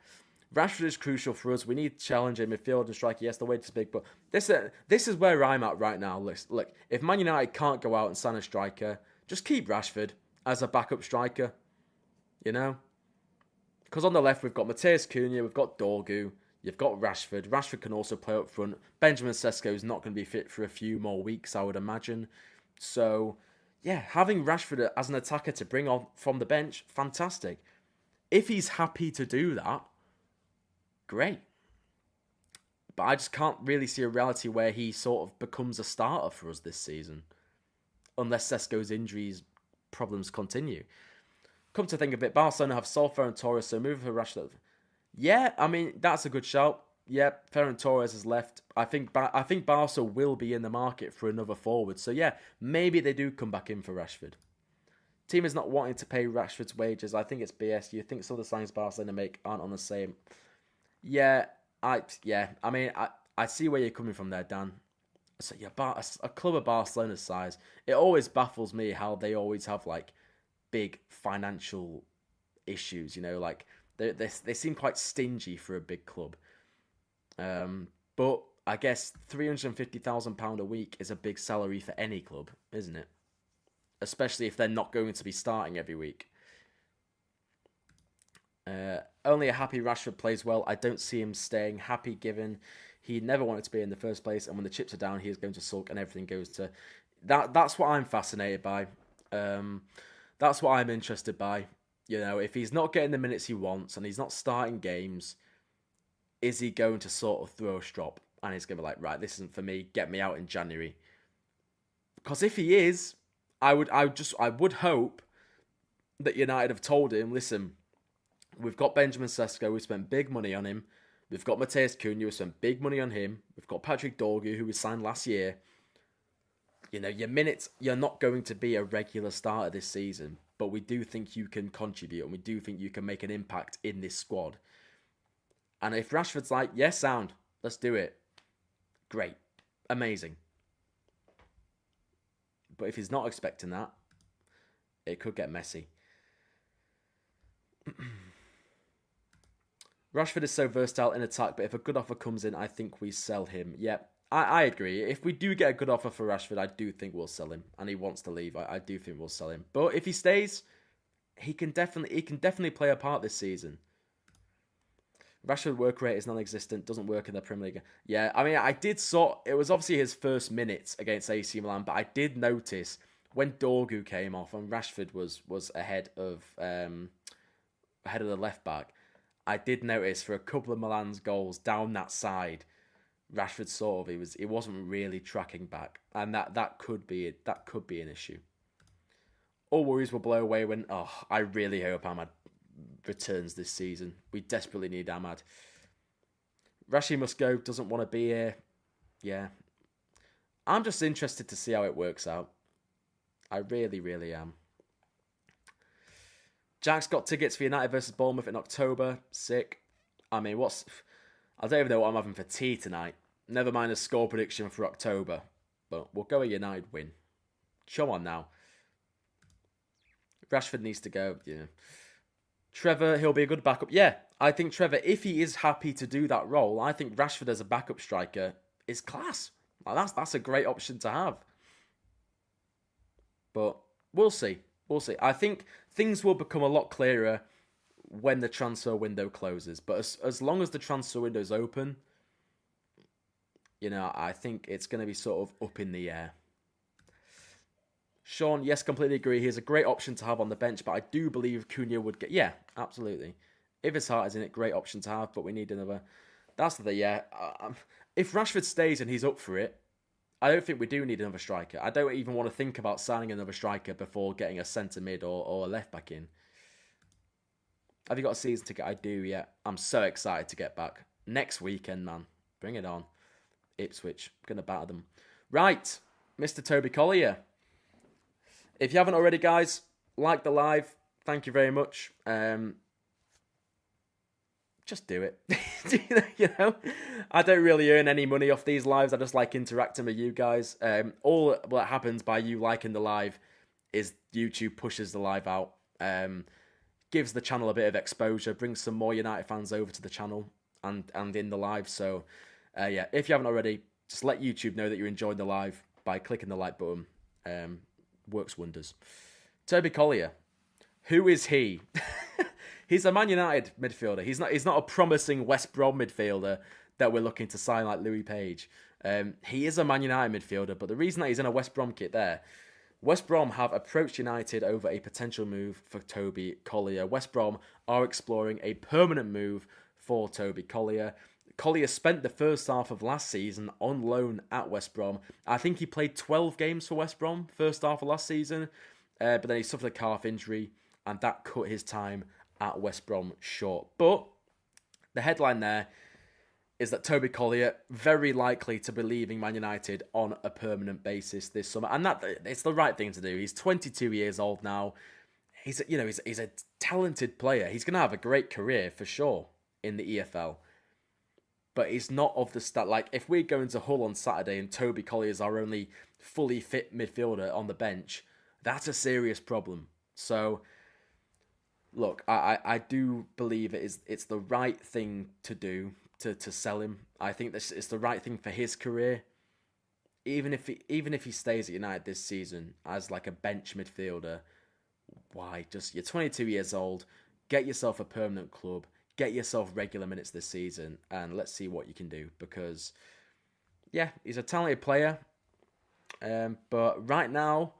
A: Rashford is crucial for us. We need challenger, midfield and striker. Yes, the wage is big, but this is where I'm at right now. Look, if Man United can't go out and sign a striker, just keep Rashford as a backup striker. Because on the left, we've got Matheus Cunha, we've got Dorgu, you've got Rashford. Rashford can also play up front. Benjamin Sesko is not going to be fit for a few more weeks, I would imagine. So, yeah, having Rashford as an attacker to bring on from the bench, fantastic. If he's happy to do that, great. But I just can't really see a reality where he sort of becomes a starter for us this season. Unless Sesko's injuries problems continue. Come to think of it, Barcelona have sold Ferran Torres, so move for Rashford. Yeah, I mean, that's a good shout. Yeah, Ferran Torres has left. I think Barca will be in the market for another forward. So yeah, maybe they do come back in for Rashford. Team is not wanting to pay Rashford's wages. I think it's BS. You think some of the signings Barcelona make aren't on the same. Yeah, I see where you're coming from there, Dan. So yeah, a club of Barcelona's size, it always baffles me how they always have like big financial issues. Like they seem quite stingy for a big club. But I guess £350,000 a week is a big salary for any club, isn't it? Especially if they're not going to be starting every week. Only a happy Rashford plays well. I don't see him staying happy given he never wanted to be in the first place, and when the chips are down, he is going to sulk and everything goes to... That's what I'm fascinated by. That's what I'm interested by. If he's not getting the minutes he wants and he's not starting games, is he going to sort of throw a strop? And he's going to be like, right, this isn't for me, get me out in January. Because if he is, I would hope that United have told him, listen, we've got Benjamin Sesko, we spent big money on him. We've got Matheus Cunha, we spent big money on him. We've got Patrick Dorgu, who we signed last year. Your minutes, you're not going to be a regular starter this season, but we do think you can contribute and we do think you can make an impact in this squad. And if Rashford's like, yes, sound, let's do it. Great. Amazing. But if he's not expecting that, it could get messy. Rashford is so versatile in attack, but if a good offer comes in, I think we sell him. Yeah, I agree. If we do get a good offer for Rashford, I do think we'll sell him. And he wants to leave, I do think we'll sell him. But if he stays, he can definitely play a part this season. Rashford work rate is non-existent, doesn't work in the Premier League. Yeah, I mean, it was obviously his first minutes against AC Milan, but I did notice when Dorgu came off and Rashford was ahead of the left back, I did notice for a couple of Milan's goals down that side, Rashford he wasn't really tracking back, and that could be an issue. All worries will blow away when I really hope Ahmad returns this season. We desperately need Ahmad. Rashi must go, doesn't want to be here. Yeah. I'm just interested to see how it works out. I really, really am. Jack's got tickets for United versus Bournemouth in October. Sick. I mean, I don't even know what I'm having for tea tonight. Never mind a score prediction for October. But we'll go a United win. Come on now. Rashford needs to go. Yeah. Trevor, he'll be a good backup. Yeah, I think Trevor, if he is happy to do that role, I think Rashford as a backup striker is class. That's a great option to have. But we'll see. We'll see. I think things will become a lot clearer when the transfer window closes. But as long as the transfer window is open, I think it's going to be sort of up in the air. Sean, yes, completely agree. He's a great option to have on the bench, but I do believe Cunha would get... Yeah, absolutely. If his heart is in it, great option to have, but we need another... That's the... Yeah. If Rashford stays and he's up for it, I don't think we do need another striker. I don't even want to think about signing another striker before getting a centre mid or a left back in. Have you got a season ticket? I do, yeah. I'm so excited to get back. Next weekend, man. Bring it on. Ipswich. Going to batter them. Right. Mr. Toby Collier. If you haven't already, guys, like the live. Thank you very much. Just do it. I don't really earn any money off these lives. I just like interacting with you guys. All that happens by you liking the live is YouTube pushes the live out, gives the channel a bit of exposure, brings some more United fans over to the channel and in the live. So, if you haven't already, just let YouTube know that you're enjoying the live by clicking the like button. Works wonders. Toby Collier. Who is he? He's a Man United midfielder. He's not a promising West Brom midfielder that we're looking to sign like Louis Page. He is a Man United midfielder, but the reason that he's in a West Brom kit there, West Brom have approached United over a potential move for Toby Collier. West Brom are exploring a permanent move for Toby Collier. Collier spent the first half of last season on loan at West Brom. I think he played 12 games for West Brom first half of last season, but then he suffered a calf injury, and that cut his time at West Brom short. But the headline there is that Toby Collier very likely to be leaving Man United on a permanent basis this summer, and that it's the right thing to do. He's 22 years old now. He's a talented player. He's going to have a great career for sure in the EFL. But he's not of the stat. Like, if we're going to Hull on Saturday and Toby Collier is our only fully fit midfielder on the bench, that's a serious problem. So, look, I do believe it's the right thing to do to sell him. I think this is the right thing for his career. Even if he stays at United this season as like a bench midfielder, why? You're 22 years old. Get yourself a permanent club. Get yourself regular minutes this season, and let's see what you can do. Because, yeah, he's a talented player. But right now,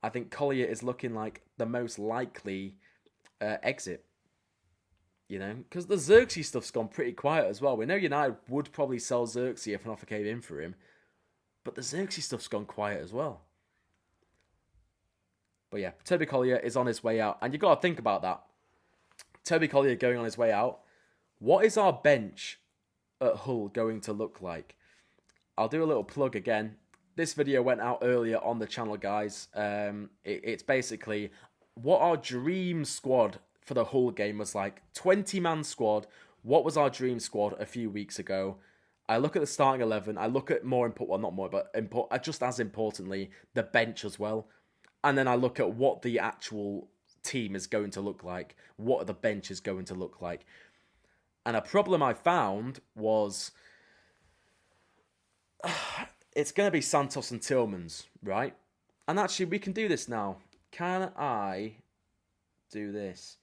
A: I think Collier is looking like the most likely exit. Because the Xerxes stuff's gone pretty quiet as well. We know United would probably sell Xerxes if an offer came in for him. But the Xerxes stuff's gone quiet as well. But yeah, Toby Collier is on his way out. And you've got to think about that. Toby Collier going on his way out. What is our bench at Hull going to look like? I'll do a little plug again. This video went out earlier on the channel, guys. It's basically what our dream squad for the Hull game was like. 20-man squad. What was our dream squad a few weeks ago? I look at the starting 11. I look at just as importantly, the bench as well. And then I look at what the actual team is going to look like, what the bench is going to look like. And a problem I found was it's going to be Santos and Tillmans, right? And actually, we can do this now. Can I do this?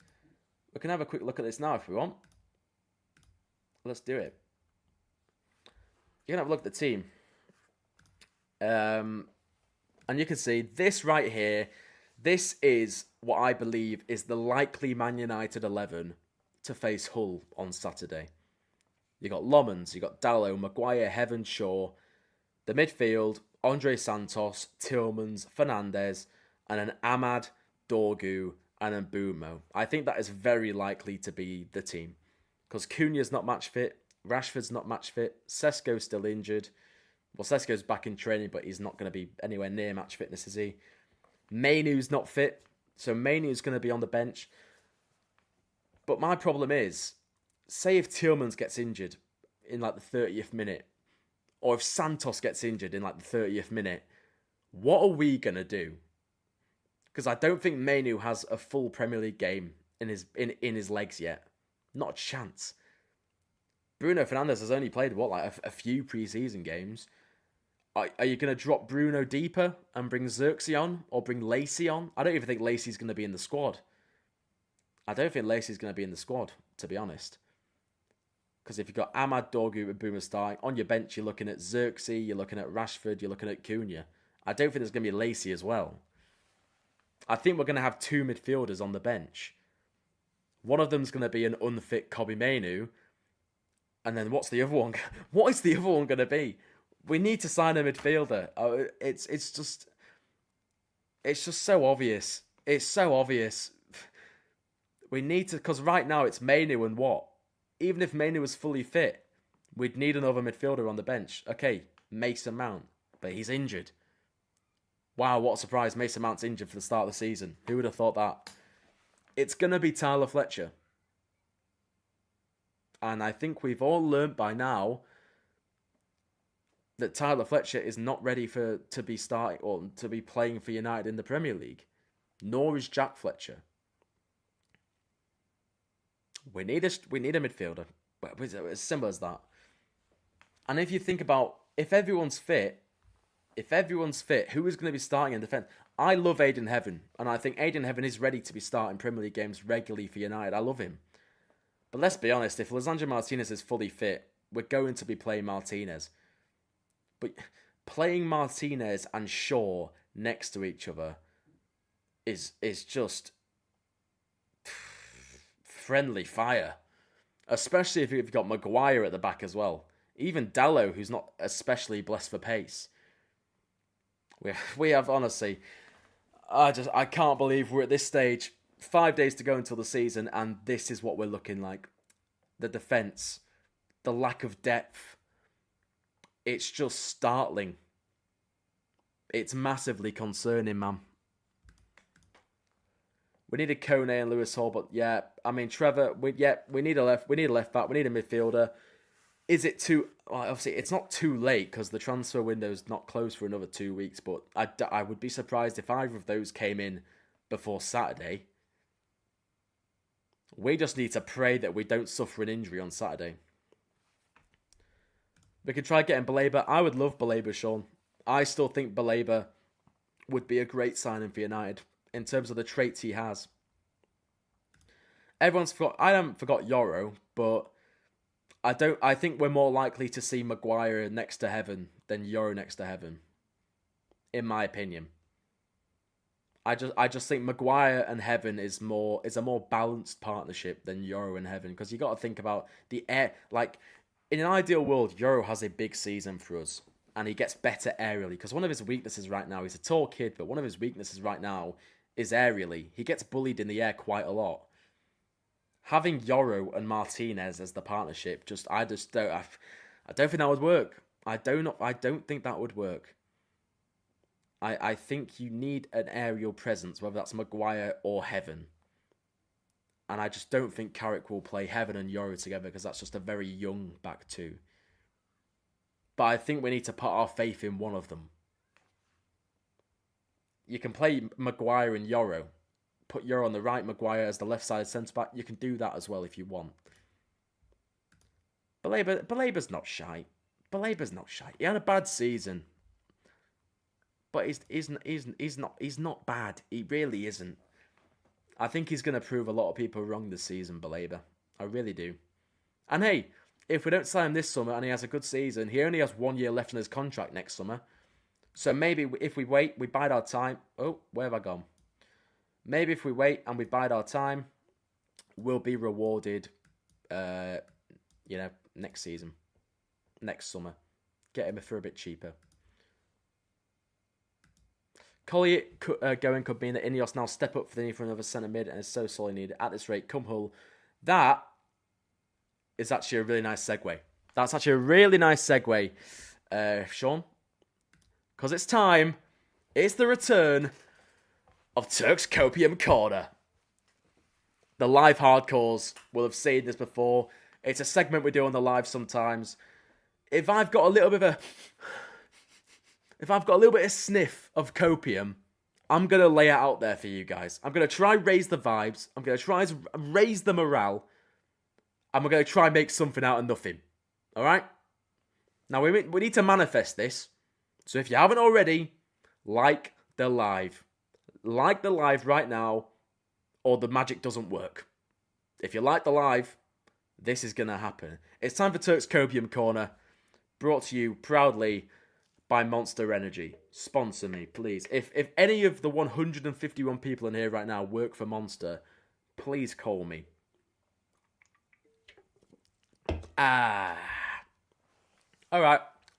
A: We can have a quick look at this now if we want. Let's do it. You can have a look at the team. And you can see this right here. This is what I believe is the likely Man United 11 to face Hull on Saturday. You got Lomans, you got Dalot, Maguire, Heaven, Shaw. The midfield, Andre Santos, Tillmans, Fernandes, and an Ahmad, Dorgu, and an Mbeumo. I think that is very likely to be the team. Because Cunha's not match fit, Rashford's not match fit, Sesko's still injured. Well, Sesko's back in training, but he's not going to be anywhere near match fitness, is he? Mainu's not fit, so Mainu's going to be on the bench. But my problem is, say if Tillmans gets injured in like the 30th minute, or if Santos gets injured in like the 30th minute, what are we going to do? Because I don't think Mainu has a full Premier League game in his legs yet. Not a chance. Bruno Fernandes has only played, a few pre-season games. Are you going to drop Bruno deeper and bring Xerxes on? Or bring Lacey on? I don't even think Lacey's going to be in the squad. I don't think Lacey's going to be in the squad, to be honest. Because if you've got Ahmad, Dorgu, and Boomer starting, on your bench you're looking at Xerxes, you're looking at Rashford, you're looking at Cunha. I don't think there's going to be Lacey as well. I think we're going to have two midfielders on the bench. One of them's going to be an unfit Kobbie Mainoo. And then what's the other one? What is the other one going to be? We need to sign a midfielder. It's just so obvious. It's so obvious. We need to, because right now it's Mainoo and what? Even if Mainoo was fully fit, we'd need another midfielder on the bench. Okay, Mason Mount, but he's injured. Wow, what a surprise. Mason Mount's injured for the start of the season. Who would have thought that? It's going to be Tyler Fletcher. And I think we've all learnt by now that Tyler Fletcher is not ready to be starting or to be playing for United in the Premier League. Nor is Jack Fletcher. We need a midfielder. As simple as that. And if you think about, if everyone's fit, who is going to be starting in defence? I love Aiden Heaven, and I think Aiden Heaven is ready to be starting Premier League games regularly for United. I love him. But let's be honest, if Lisandro Martinez is fully fit, we're going to be playing Martinez. But playing Martinez and Shaw next to each other is just friendly fire. Especially if you've got Maguire at the back as well. Even Dalot, who's not especially blessed for pace. We have, honestly, I can't believe we're at this stage. 5 days to go until the season, and this is what we're looking like. The defence, the lack of depth. It's just startling. It's massively concerning, man. We needed Kone and Lewis Hall, but yeah, I mean Trevor. We need a left back. We need a midfielder. Is it too? Well, obviously, it's not too late because the transfer window's not closed for another 2 weeks. But I would be surprised if either of those came in before Saturday. We just need to pray that we don't suffer an injury on Saturday. We could try getting Baleba. I would love Baleba, Sean. I still think Baleba would be a great signing for United in terms of the traits he has. Everyone's forgot. I haven't forgot Yoro, but I think we're more likely to see Maguire next to Heaven than Yoro next to Heaven, in my opinion. I just think Maguire and Heaven is a more balanced partnership than Yoro and Heaven, because you got to think about the air. Like in an ideal world, Yoro has a big season for us, and he gets better aerially. Because one of his weaknesses right now, he's a tall kid, but one of his weaknesses right now is aerially. He gets bullied in the air quite a lot. Having Yoro and Martinez as the partnership, I don't think that would work. I don't think that would work. I think you need an aerial presence, whether that's Maguire or Heaven. And I just don't think Carrick will play Heaven and Yoro together because that's just a very young back two. But I think we need to put our faith in one of them. You can play Maguire and Yoro. Put Yoro on the right, Maguire as the left side centre-back. You can do that as well if you want. Balaba's not shy. Balaba's not shy. He had a bad season, but he's not bad. He really isn't. I think he's going to prove a lot of people wrong this season, Baleba. I really do. And hey, if we don't sign him this summer and he has a good season, he only has 1 year left on his contract next summer. So maybe if we wait, we bide our time. Oh, where have I gone? Maybe if we wait and we bide our time, we'll be rewarded, next season, next summer. Get him for a bit cheaper. Collier going could mean that Ineos now step up for the need for another centre mid and is so sorely needed. At this rate, come Hull. That is actually a really nice segue. That's actually a really nice segue, Sean. Because it's time. It's the return of Turk's Copium Corner. The live hardcores will have seen this before. It's a segment we do on the live sometimes. If I've got a little bit of sniff of copium, I'm going to lay it out there for you guys. I'm going to try raise the vibes. I'm going to try raise the morale. And we're going to try make something out of nothing. All right? Now, we need to manifest this. So if you haven't already, like the live. Like the live right now, or the magic doesn't work. If you like the live, this is going to happen. It's time for Turk's Copium Corner, brought to you proudly by Monster Energy. Sponsor me, please. If any of the 151 people in here right now work for Monster, please call me. Alright,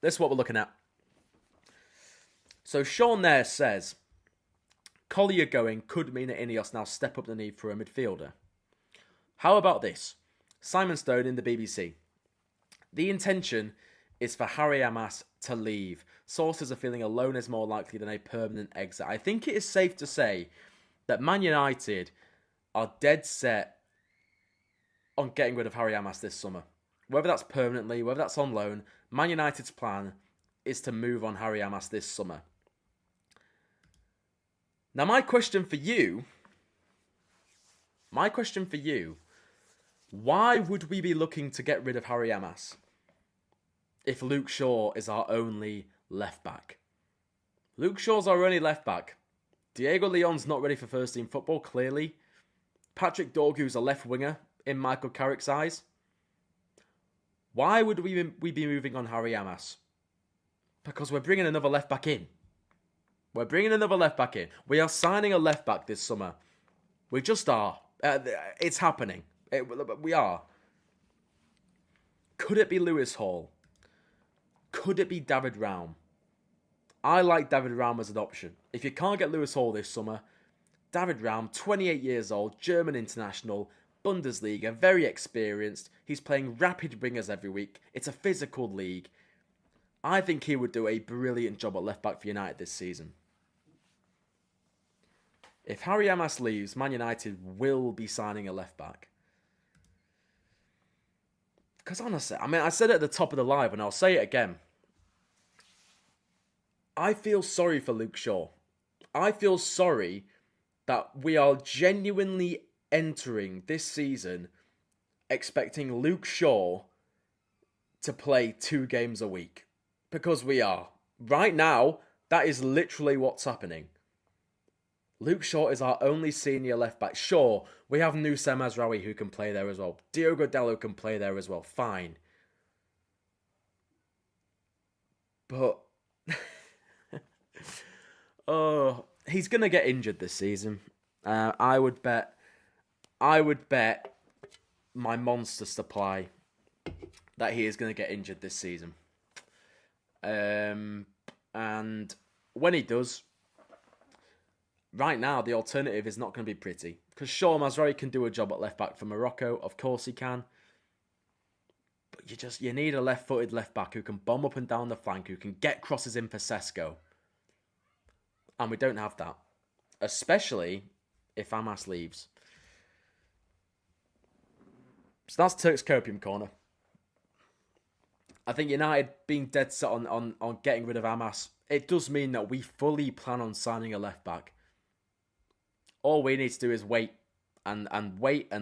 A: this is what we're looking at. So Sean there says, Collier going could mean that Ineos now step up the need for a midfielder. How about this? Simon Stone in the BBC. The intention is for Harry Amas to leave. Sources are feeling a loan is more likely than a permanent exit. I think it is safe to say that Man United are dead set on getting rid of Harry Amas this summer. Whether that's permanently, whether that's on loan, Man United's plan is to move on Harry Amas this summer. Now, my question for you, why would we be looking to get rid of Harry Amas if Luke Shaw is our only left back? Luke Shaw's our only left back. Diego Leon's not ready for first team football, clearly. Patrick Dorgu's a left winger in Michael Carrick's eyes. Why would we be moving on Harry Amas? Because we're bringing another left back in. We are signing a left back this summer. We just are. It's happening. We are. Could it be Lewis Hall? Could it be David Raum? I like David Raum as an option. If you can't get Lewis Hall this summer, David Raum, 28 years old, German international, Bundesliga, very experienced. He's playing rapid wingers every week. It's a physical league. I think he would do a brilliant job at left back for United this season. If Harry Amas leaves, Man United will be signing a left back. Because honestly, I said it at the top of the live and I'll say it again. I feel sorry for Luke Shaw. I feel sorry that we are genuinely entering this season expecting Luke Shaw to play 2 games a week. Because we are. Right now, that is literally what's happening. Luke Shaw is our only senior left back. Sure, we have Nusem Mazraoui who can play there as well. Diogo Dalot can play there as well. Fine. But oh, he's going to get injured this season. I would bet my Monster supply that he is going to get injured this season. And when he does, right now the alternative is not going to be pretty. Because sure, Mazraoui can do a job at left back for Morocco. Of course he can. But you need a left-footed left back who can bomb up and down the flank, who can get crosses in for Sesko. And we don't have that. Especially if Amas leaves. So that's Turk's Copium Corner. I think United being dead set on getting rid of Amas, it does mean that we fully plan on signing a left back. All we need to do is wait and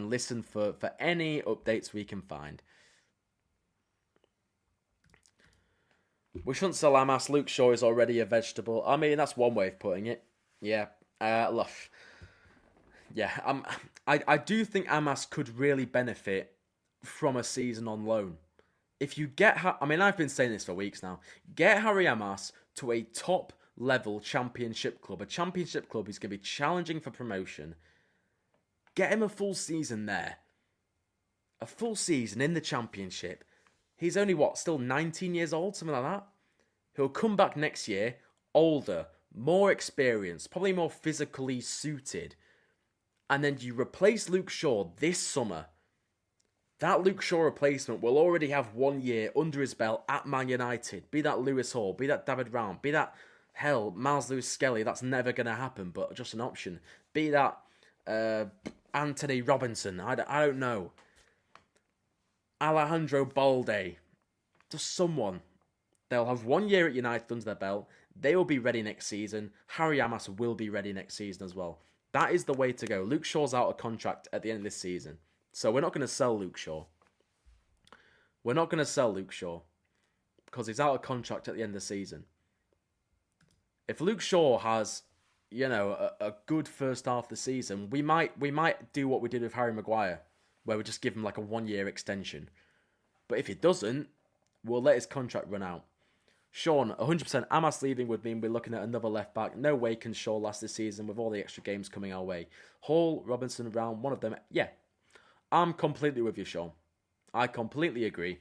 A: listen for any updates we can find. We shouldn't sell Amas. Luke Shaw is already a vegetable. I mean, that's one way of putting it. Yeah. Look. Yeah. I do think Amas could really benefit from a season on loan. If you get... I mean, I've been saying this for weeks now. Get Harry Amas to a top-level championship club. A championship club who's going to be challenging for promotion. Get him a full season there. A full season in the championship. He's only, still 19 years old? Something like that. He'll come back next year, older, more experienced, probably more physically suited. And then you replace Luke Shaw this summer. That Luke Shaw replacement will already have 1 year under his belt at Man United. Be that Lewis Hall, be that David Round, be that, hell, Miles Lewis-Skelly. That's never going to happen, but just an option. Be that Anthony Robinson. I don't know. Alejandro Balde. Just someone. They'll have 1 year at United under their belt. They will be ready next season. Harry Amas will be ready next season as well. That is the way to go. Luke Shaw's out of contract at the end of this season. So we're not going to sell Luke Shaw. We're not going to sell Luke Shaw. Because he's out of contract at the end of the season. If Luke Shaw has, a good first half of the season, we might do what we did with Harry Maguire. Where we just give him like a 1 year extension. But if he doesn't, we'll let his contract run out. Sean, 100%. Amas leaving would mean we're looking at another left back. No way can Shaw last this season with all the extra games coming our way. Hall, Robinson, Round, one of them. Yeah, I'm completely with you, Sean. I completely agree.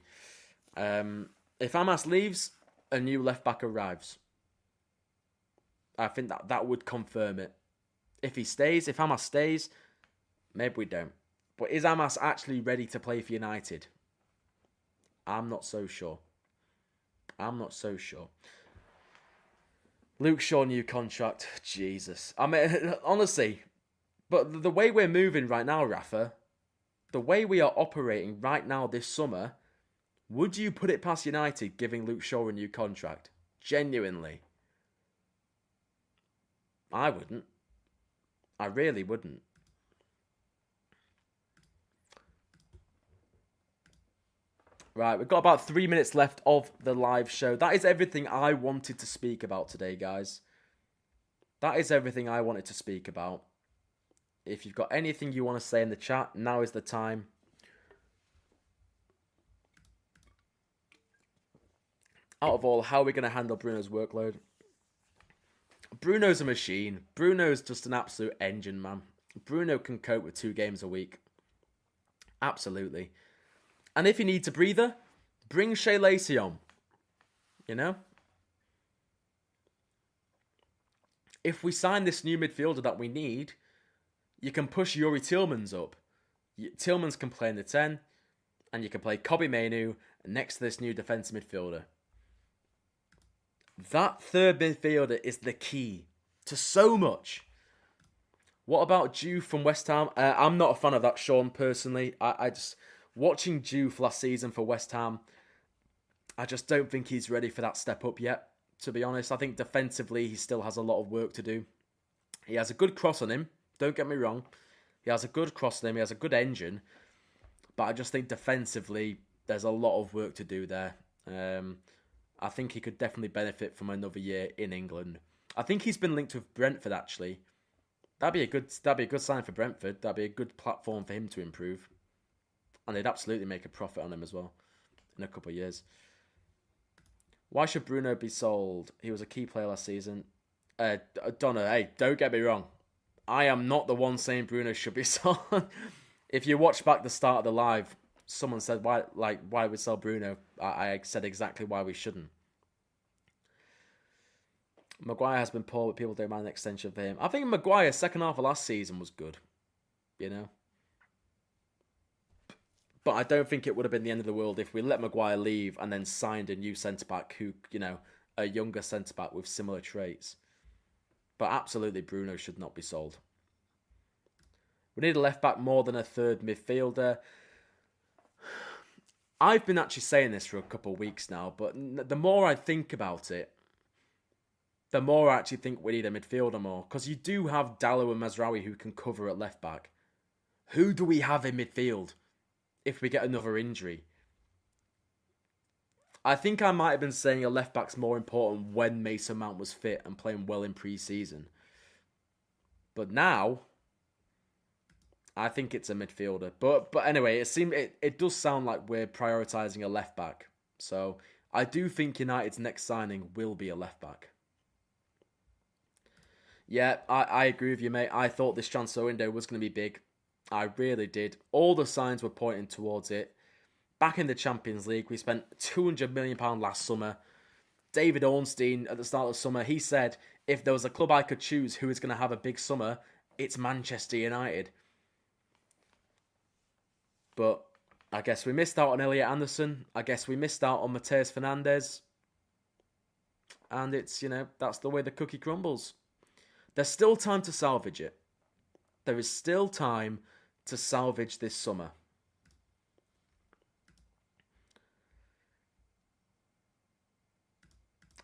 A: If Amas leaves, a new left back arrives. I think that would confirm it. If Amas stays, maybe we don't. But is Amas actually ready to play for United? I'm not so sure. Luke Shaw, new contract. Jesus. I mean, honestly, but the way we're moving right now, Rafa, the way we are operating right now this summer, would you put it past United giving Luke Shaw a new contract? Genuinely. I wouldn't. I really wouldn't. Right, we've got about 3 minutes left of the live show. That is everything I wanted to speak about today, guys. That is everything I wanted to speak about. If you've got anything you want to say in the chat, now is the time. Out of all, how are we going to handle Bruno's workload? Bruno's a machine. Bruno's just an absolute engine, man. Bruno can cope with 2 games a week. Absolutely. And if you need a breather, bring Shea Lacey on. If we sign this new midfielder that we need, you can push Yuri Tillmans up. Tillmans can play in the 10, and you can play Kobbie Mainoo next to this new defensive midfielder. That third midfielder is the key to so much. What about Juve from West Ham? I'm not a fan of that, Sean, personally. I just... Watching Juve last season for West Ham, I just don't think he's ready for that step up yet, to be honest. I think defensively, he still has a lot of work to do. He has a good cross on him, don't get me wrong. He has a good cross on him, he has a good engine. But I just think defensively, there's a lot of work to do there. I think he could definitely benefit from another year in England. I think he's been linked with Brentford, actually. That'd be a good sign for Brentford. That'd be a good platform for him to improve. And they'd absolutely make a profit on him as well in a couple of years. Why should Bruno be sold? He was a key player last season. Donna, hey, don't get me wrong. I am not the one saying Bruno should be sold. If you watch back the start of the live, someone said, why we sell Bruno? I said exactly why we shouldn't. Maguire has been poor, but people don't mind an extension for him. I think Maguire's second half of last season was good. But I don't think it would have been the end of the world if we let Maguire leave and then signed a new centre-back who, a younger centre-back with similar traits. But absolutely, Bruno should not be sold. We need a left-back more than a third midfielder. I've been actually saying this for a couple of weeks now, but the more I think about it, the more I actually think we need a midfielder more. Because you do have Dalot and Mazraoui who can cover at left-back. Who do we have in midfield? If we get another injury, I think I might have been saying a left back's more important when Mason Mount was fit and playing well in pre-season. But now, I think it's a midfielder. But anyway, it does sound like we're prioritising a left back. So I do think United's next signing will be a left back. Yeah, I agree with you, mate. I thought this transfer window was going to be big. I really did. All the signs were pointing towards it. Back in the Champions League, we spent £200 million last summer. David Ornstein, at the start of the summer, he said, if there was a club I could choose who is going to have a big summer, it's Manchester United. But I guess we missed out on Elliot Anderson. I guess we missed out on Matheus Fernandes. And it's, that's the way the cookie crumbles. There's still time to salvage it. There is still time to salvage this summer.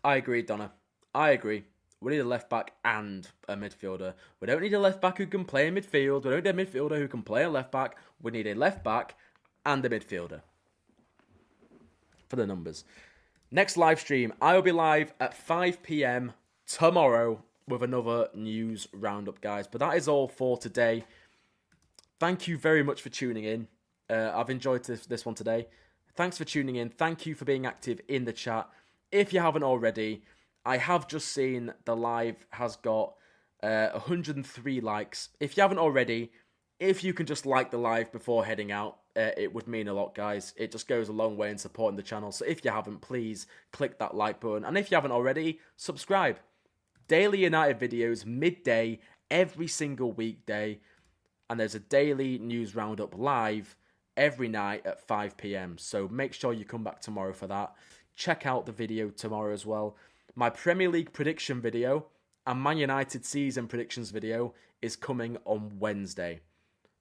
A: I agree, Donna. I agree. We need a left back and a midfielder. We don't need a left back who can play in midfield. We don't need a midfielder who can play a left back. We need a left back and a midfielder. For the numbers. Next live stream, I will be live at 5 p.m. tomorrow with another news roundup, guys. But that is all for today. Thank you very much for tuning in. I've enjoyed this one today. Thanks for tuning in. Thank you for being active in the chat. If you haven't already, I have just seen the live has got 103 likes. If you haven't already, if you can just like the live before heading out, it would mean a lot, guys. It just goes a long way in supporting the channel. So if you haven't, please click that like button. And if you haven't already, subscribe. Daily United videos, midday, every single weekday. And there's a daily news roundup live every night at 5 p.m. So make sure you come back tomorrow for that. Check out the video tomorrow as well. My Premier League prediction video and Man United season predictions video is coming on Wednesday.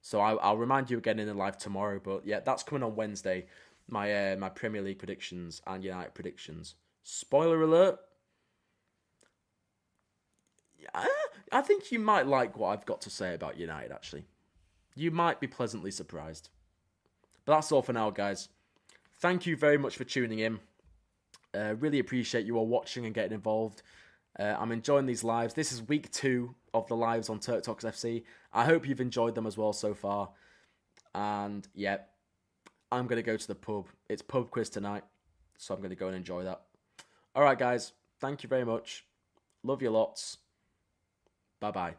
A: So I'll remind you again in the live tomorrow. But yeah, that's coming on Wednesday. My Premier League predictions and United predictions. Spoiler alert. I think you might like what I've got to say about United, actually. You might be pleasantly surprised. But that's all for now, guys. Thank you very much for tuning in. Really appreciate you all watching and getting involved. I'm enjoying these lives. This is week 2 of the lives on TurkTalksFC. I hope you've enjoyed them as well so far. And yeah, I'm going to go to the pub. It's pub quiz tonight, so I'm going to go and enjoy that. All right, guys. Thank you very much. Love you lots. Bye-bye.